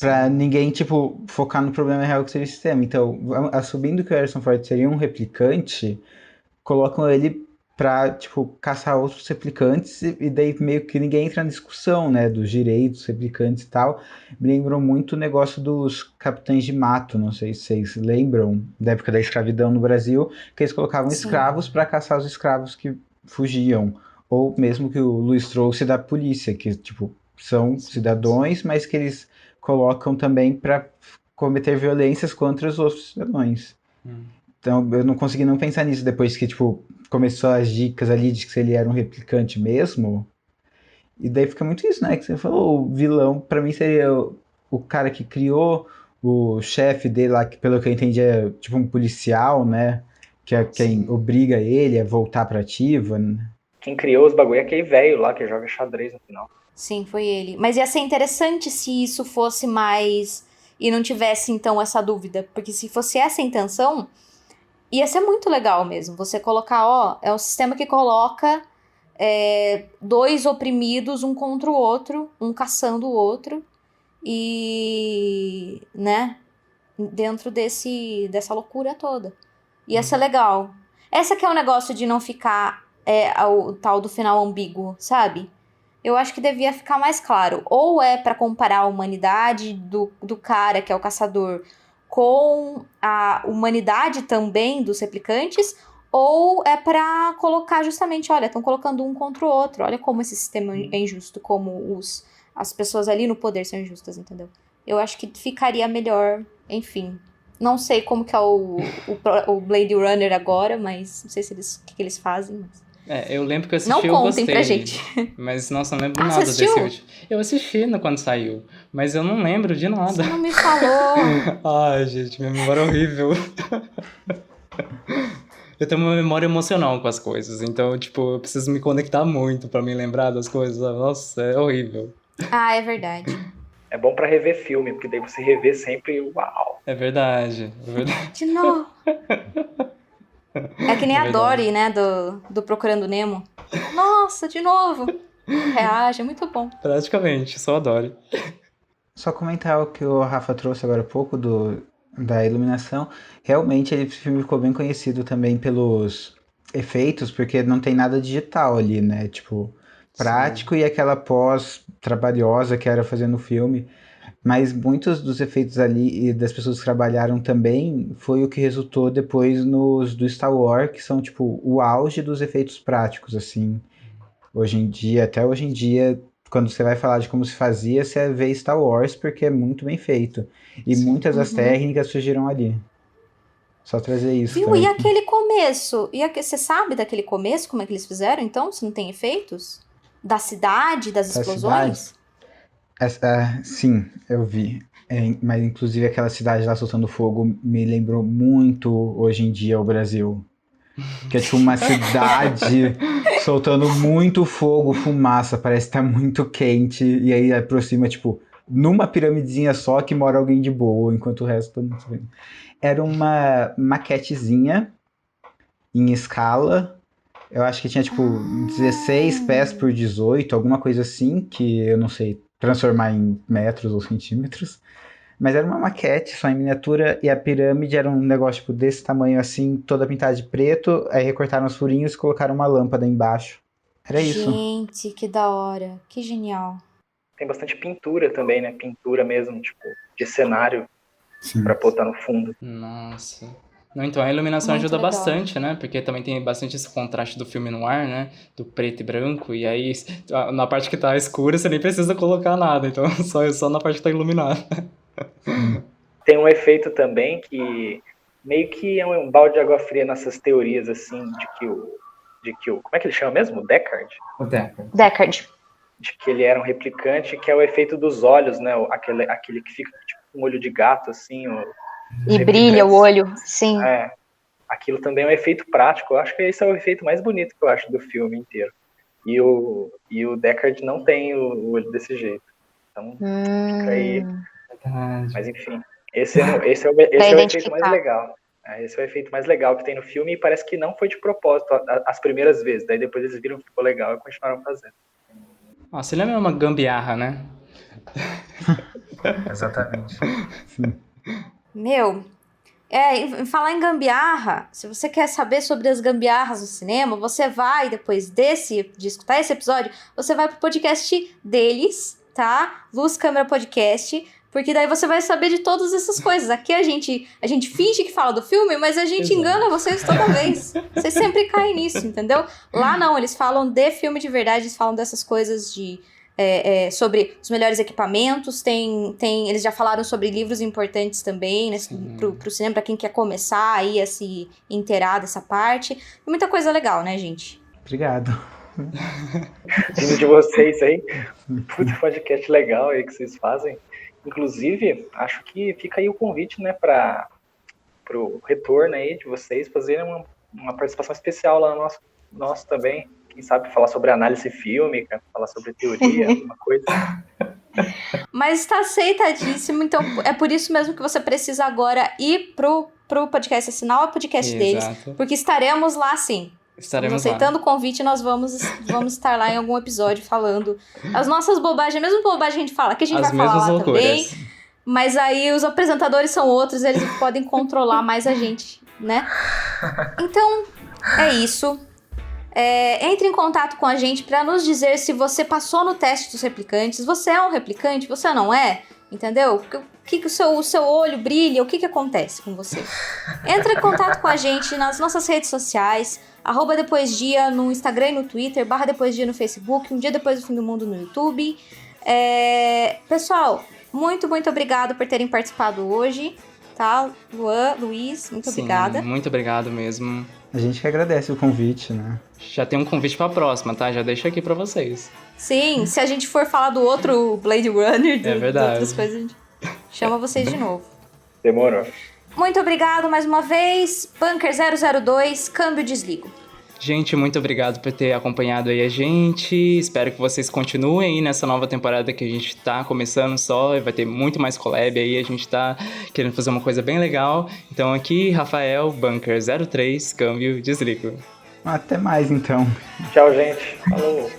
pra ninguém, tipo, focar no problema real que seria o sistema. Então, assumindo que o Harrison Ford seria um replicante, colocam ele pra, tipo, caçar outros replicantes e daí meio que ninguém entra na discussão, né, dos direitos dos replicantes e tal. Me lembrou muito o negócio dos capitães de mato, não sei se vocês lembram, da época da escravidão no Brasil, que eles colocavam escravos pra caçar os escravos que fugiam. Ou mesmo que o Luiz trouxe da polícia, que, tipo, são cidadãos, mas que eles colocam também para cometer violências contra os outros cidadãos. Então, eu não consegui não pensar nisso depois que, tipo, começou as dicas ali de que ele era um replicante mesmo. E daí fica muito isso, né? Que você falou, o vilão, pra mim, seria o cara que criou o chefe dele lá, que pelo que eu entendi é tipo um policial, né? Que é quem obriga ele a voltar pra ativa, né? Quem criou os bagulho é aquele velho lá que joga xadrez no final. Sim, foi ele. Mas ia ser interessante se isso fosse mais... E não tivesse, então, essa dúvida. Porque se fosse essa a intenção, ia ser muito legal mesmo. Você colocar, é um sistema que coloca dois oprimidos um contra o outro, um caçando o outro. E, né, dentro dessa loucura toda. Ia ser legal. Essa que é o negócio de não ficar o tal do final ambíguo, sabe? Eu acho que devia ficar mais claro. Ou é pra comparar a humanidade do cara, que é o caçador, com a humanidade também dos replicantes, ou é pra colocar justamente, olha, estão colocando um contra o outro. Olha como esse sistema é injusto, como as pessoas ali no poder são injustas, entendeu? Eu acho que ficaria melhor, enfim. Não sei como que é o Blade Runner agora, mas não sei se o que eles fazem, mas... Eu lembro que eu assisti, não eu contem gostei. Pra gente. Mas, nossa, não lembro Ah, nada você desse assistiu? último. Eu assisti quando saiu, mas eu não lembro de nada. Você não me falou. Ai, gente, minha memória é horrível. Eu tenho uma memória emocional com as coisas, então, tipo, eu preciso me conectar muito pra me lembrar das coisas. Nossa, é horrível. Ah, é verdade. É bom pra rever filme, porque daí você revê sempre, uau. É verdade, é verdade. De novo. É que nem É a verdade. Dory, né, do Procurando Nemo. Nossa, de novo. Reage, é muito bom. Praticamente, só adoro. Só comentar o que o Rafa trouxe agora há pouco da iluminação. Realmente, esse filme ficou bem conhecido também pelos efeitos, porque não tem nada digital ali, né? Tipo, prático e aquela pós trabalhosa que era fazendo o filme. Mas muitos dos efeitos ali e das pessoas que trabalharam também foi o que resultou depois nos do Star Wars, que são, tipo, o auge dos efeitos práticos, assim. Até hoje em dia, quando você vai falar de como se fazia, você vê Star Wars porque é muito bem feito. E muitas das técnicas surgiram ali. Só trazer isso. Viu? Também. E aquele começo? Você sabe daquele começo, como é que eles fizeram, então? Se não tem efeitos? Da cidade, das Da explosões? Sim, eu vi. Mas inclusive aquela cidade lá soltando fogo me lembrou muito hoje em dia o Brasil. Que é tipo uma cidade soltando muito fogo, fumaça, parece que tá muito quente. E aí aproxima, tipo, numa piramidezinha só que mora alguém de boa, enquanto o resto todo mundo vendo. Era uma maquetezinha em escala. Eu acho que tinha, tipo, 16 pés por 18, alguma coisa assim, que eu não sei transformar em metros ou centímetros. Mas era uma maquete, só em miniatura, e a pirâmide era um negócio tipo, desse tamanho assim, toda pintada de preto, aí recortaram os furinhos e colocaram uma lâmpada embaixo. Era isso. Gente, que da hora. Que genial. Tem bastante pintura também, né? Pintura mesmo, tipo, de cenário Sim. pra botar no fundo. Nossa. Não, então a iluminação Muito ajuda legal. bastante, né? Porque também tem bastante esse contraste do filme no ar, né? Do preto e branco. E aí, na parte que tá escura, você nem precisa colocar nada. Então, só na parte que tá iluminada. Tem um efeito também que meio que é um balde de água fria nessas teorias, assim, de que o como é que ele chama mesmo? Deckard? O Deckard. Deckard. De que ele era um replicante, que é o efeito dos olhos, né? Aquele que fica tipo um olho de gato, assim. E brilha o olho, sim. É, aquilo também é um efeito prático. Eu acho que esse é o efeito mais bonito que eu acho do filme inteiro. E o Deckard não tem o olho desse jeito. Então, fica aí. Mas enfim, esse é o efeito mais identificar. legal. Esse é o efeito mais legal que tem no filme e parece que não foi de propósito as primeiras vezes. Daí depois eles viram que ficou legal e continuaram fazendo. Nossa, ele é uma gambiarra, né? Exatamente. Meu, em falar em gambiarra, se você quer saber sobre as gambiarras no cinema, você vai, depois de escutar esse episódio, você vai pro podcast deles, tá? Luz Câmera Podcast, porque daí você vai saber de todas essas coisas. Aqui a gente finge que fala do filme, mas a gente engana vocês toda vez. Vocês sempre caem nisso, entendeu? Lá não, eles falam de filme de verdade, eles falam dessas coisas sobre os melhores equipamentos, eles já falaram sobre livros importantes também, né, pro cinema, pra quem quer começar aí a se inteirar dessa parte. Tem muita coisa legal, né, gente? Obrigado. Vindo de vocês aí, puta podcast legal aí que vocês fazem. Inclusive, acho que fica aí o convite, né, pro retorno aí de vocês fazerem uma participação especial lá no nosso também. Quem sabe falar sobre análise fílmica, falar sobre teoria, alguma coisa. Mas está aceitadíssimo, então é por isso mesmo que você precisa agora ir pro podcast, assinar o podcast deles, porque estaremos lá sim. Estaremos aceitando o convite, nós vamos estar lá em algum episódio falando as nossas bobagens, a mesma bobagem que a gente fala, que a gente vai falar lá loucuras também. Mas aí os apresentadores são outros, eles podem controlar mais a gente, né? Então, é isso. Entre em contato com a gente para nos dizer se você passou no teste dos replicantes. Você é um replicante? Você não é? Entendeu? O que o seu olho brilha? O que acontece com você? Entre em contato com a gente nas nossas redes sociais, @depoisdia no Instagram e no Twitter, /depoisdia no Facebook, Um Dia Depois do Fim do Mundo no YouTube. Pessoal, muito obrigado por terem participado hoje, tá? Luiz, muito obrigada. Muito obrigado mesmo. A gente que agradece o convite, né? Já tem um convite pra próxima, tá? Já deixo aqui pra vocês. Sim, se a gente for falar do outro Blade Runner, de outras coisas, a gente chama vocês de novo. Demorou. Muito obrigado mais uma vez. Bunker 002, câmbio desligo. Gente, muito obrigado por ter acompanhado aí a gente. Espero que vocês continuem aí nessa nova temporada que a gente tá começando só. E vai ter muito mais collab aí. A gente tá querendo fazer uma coisa bem legal. Então aqui, Rafael, Bunker 03, câmbio desligo. Até mais, então. Tchau, gente. Falou.